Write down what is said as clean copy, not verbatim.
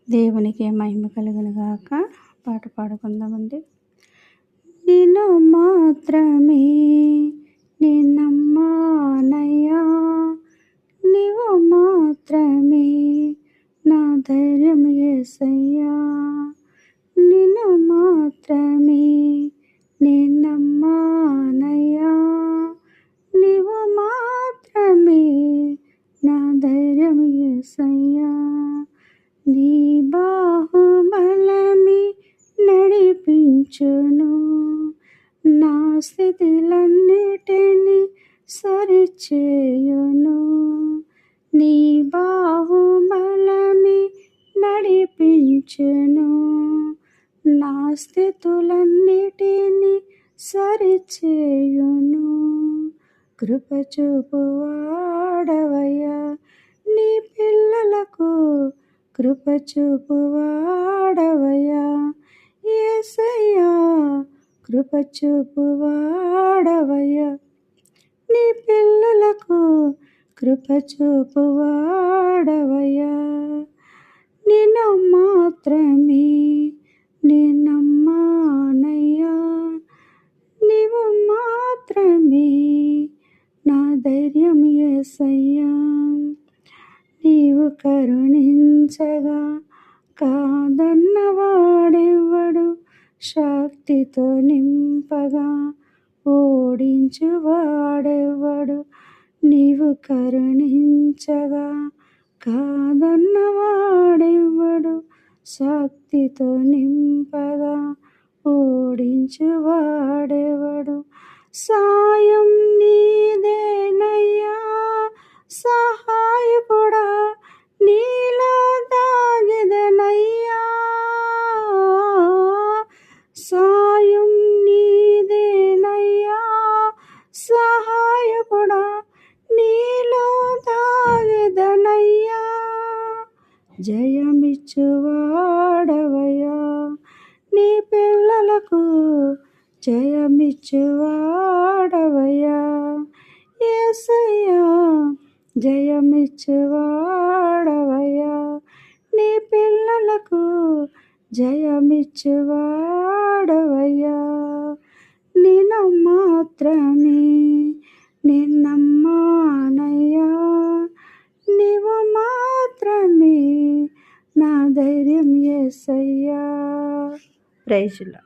దేవునికి మహిమ కలుగును గాక. పాట పాడుకుందామండి. నిన్ను మాత్రమే నమ్మానయ్యా, నీవు మాత్రమే నా ధైర్యం యేసయ్యా. నిన్ను మాత్రమే నమ్మానయ్యా, నీవు మాత్రమే నా ధైర్యం యేసయ్యా. నీ బాహుబలమే నడిపించును, నా స్థితిలన్నిటినీ సరిచేయును. నీ బాహుబలమే నడిపించును, నా స్థితులన్నిటినీ సరిచేయును. కృప చూపువాడవయ్యా, నీ పిల్లలకు కృప చూపువాడవయ్యా యేసయ్యా. కృప చూపువాడవయ్యా, నీ పిల్లలకు కృప చూపువాడవయ్యా. నిన్ను మాత్రమే నమ్మానయ్యా, నీవు మాత్రమే నా ధైర్యం యేసయ్యా. నీవు కరుణించగా కాదన్నవాడెవ్వడు, శక్తితో నింపగా ఓడించువాడెవ్వడు. నీవు కరుణించగా కాదన్నవాడెవ్వడు, శక్తితో నింపగా ఓడించువాడెవ్వడు. సాయం నీదేనయ్యా, సహాయకుడా నీలో దాగెదనయ్యా. సాయం నీదేనయ్యా, సహాయకుడా నీలో దాగెదనయ్యా. జయమిచ్చువాడవయ్యా, నీ పిల్లలకు జయమిచ్చువాడవయ్యా యేసయ్యా. జయమిచ్చువాడవయ్యా, నీ పిల్లలకు జయమిచ్చువాడవయ్యా. నిన్ను మాత్రమే నమ్మానయ్యా, నీవు మాత్రమే నా ధైర్యం యేసయ్యా. Praise lord.